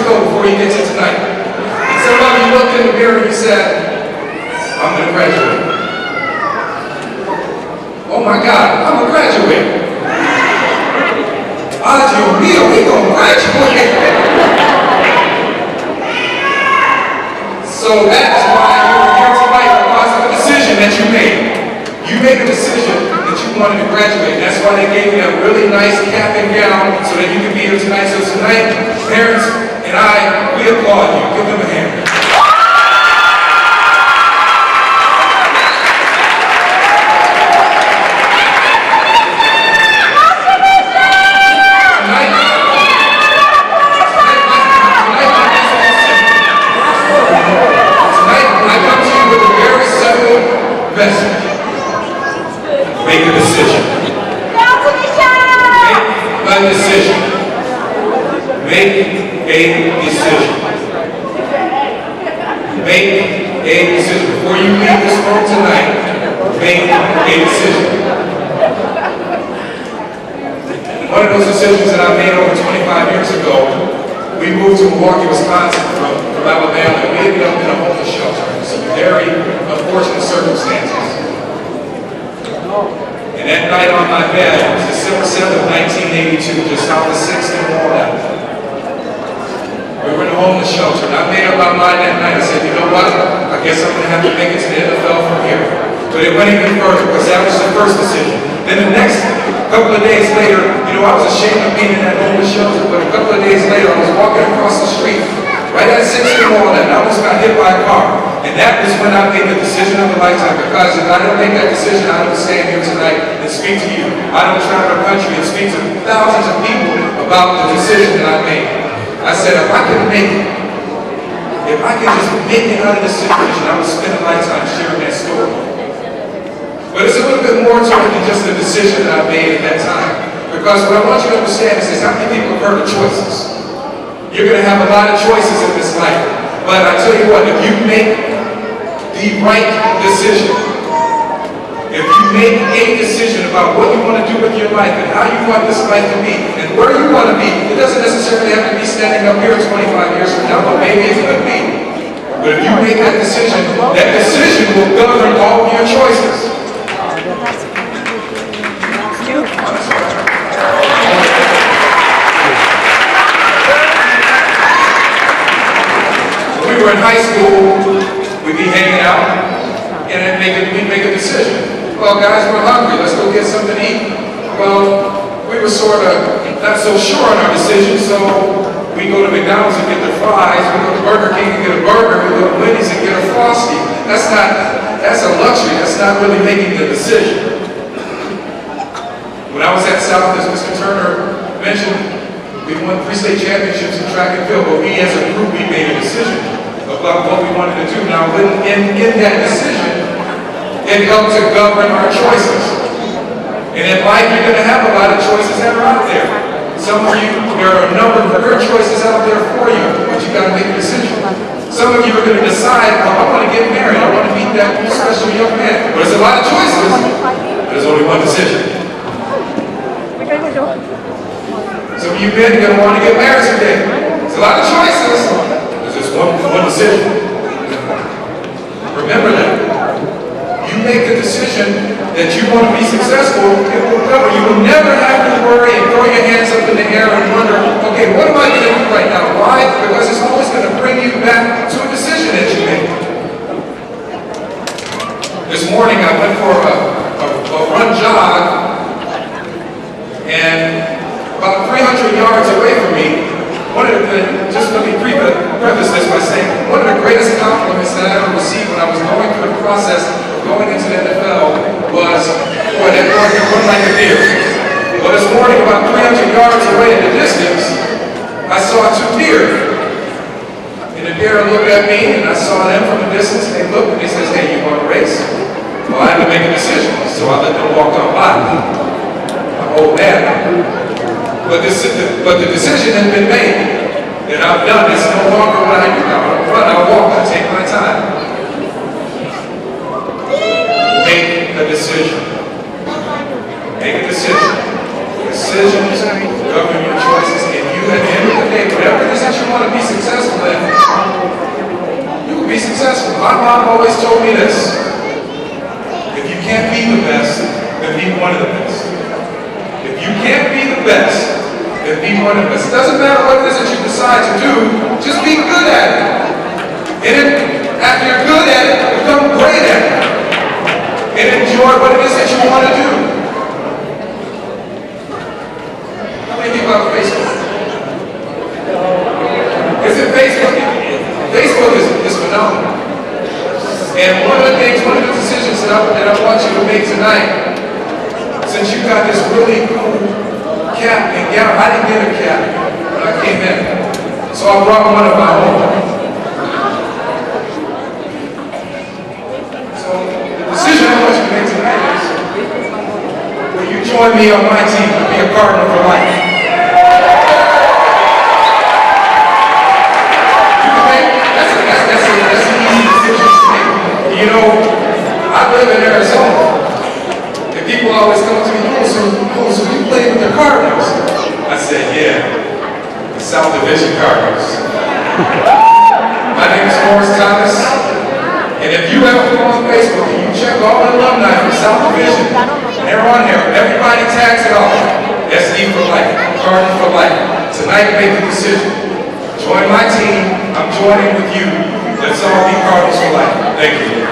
ago before you get to tonight. And some of you looked in the mirror and you said, I'm going to graduate. Oh my God, I'm going to graduate. Audio Mio, we going to graduate. So that's why you're here tonight, because of the decision that you made. You made a decision that you wanted to graduate. That's why they gave you a really nice cap and gown so that you can be here tonight. So tonight, parents and I, we applaud you. Give them a hand. Tonight, I come to you with a very simple message. Make a decision. Make a decision. Make a decision. Make a decision. Before you leave this room tonight, make a decision. One of those decisions that I made over 25 years ago, we moved to Milwaukee, Wisconsin from Alabama, and we ended up in a homeless shelter in some very unfortunate circumstances. And that night on my bed, it was December 7th, 1982, just south of 6th and Walnut. We were in a homeless shelter, and I made up my mind that night. I said, you know what? I guess I'm going to have to make it to the NFL from here. But it went even further, because that was the first decision. Then the next couple of days later, you know, I was ashamed of being in that homeless shelter, but a couple of days later, I was walking across the street, right at 6th and Walnut, and I almost got hit by a car. And that was when I made the decision of a lifetime, because if I didn't make that decision, I don't stand here tonight and speak to you. I don't travel the country and speak to thousands of people about the decision that I made. I said, if I could just make it out of this situation, I would spend a lifetime sharing that story. But it's a little bit more to it than just the decision that I made at that time. Because what I want you to understand is how many people have heard of choices? You're going to have a lot of choices in this life. But I tell you what, if you make the right decision, if you make a decision about what you want to do with your life and how you want this life to be and where you want to be, it doesn't necessarily have to be standing up here 25 years from now, but maybe it could be. But if you make that decision will govern all of your choices. When we were in high school, we'd be hanging out, and then we'd make a decision. Well, guys, we're hungry. Let's go get something to eat. Well, we were sort of not so sure on our decision, so we go to McDonald's and get the fries. We go to Burger King and get a burger. We go to Wendy's and get a Frosty. That's a luxury. That's not really making the decision. When I was at South, as Mr. Turner mentioned, we won 3 state championships in track and field, but we as a group, we made a decision about what we wanted to do. Now, in that decision, it helped to govern our choices. And in life, you're going to have a lot of choices that are out there. Some of you, there are a number of good choices out there for you, but you got to make a decision. Some of you are going to decide, well, I want to get married. I want to meet that special young man. But there's a lot of choices. There's only one decision. Some of you men are going to want to get married today. There's a lot of choices. There's just one decision. Remember that. You make the decision that you want to be successful, it will cover. You will never have to worry and throw your hands up in the air and wonder, okay, what am I going to do right now? Why? Because it's always going to bring you back to a decision that you made. This morning I went for a run jog, and about 300 yards away from me, just let me preface this by saying, one of the greatest compliments that I ever received when I was going through the process of going into the NFL was, boy, that boy can run like a deer. Well, this morning, about 300 yards away in the distance, I saw 2 deer. And the deer looked at me, and I saw them from a distance, and they looked, and they said, hey, you want to race? Well, I had to make a decision, so I let them walk on by. I'm old man. But the decision has been made. That I've done. It's no longer what I do now. I run, I walk, I take my time. Make a decision. Make a decision. Decisions govern your choices. And you, at the end of the day, whatever it is that you want to be successful mom always told me this: if you can't be the best, then be one of the best. If you can't be the best, then be one of the best. It doesn't matter what it is that you decide to do, just be good at it. And then, after you're good at it, become great at it. And enjoy what it is that you want to do. How many people have Facebook? Is it Facebook? Facebook is phenomenal. And one of the decisions that I want you to make tonight, since you got this really cool cap and gown, I didn't get a cap when I came in, so I brought one of my own. So the decision I want you to make tonight is, will you join me on my team to be a partner for life? You can make, that's an easy decision to make. You know, I live in Arizona. People always come to me, so you play with the Cardinals? I said, yeah, the South Division Cardinals. My name is Norris Thomas, and if you ever go on Facebook and you check all the alumni from South Division, they're on there. Everybody tags it off. SD for life, Cardinals for life. Tonight, make a decision. Join my team. I'm joining with you. Let's all be Cardinals for life. Thank you.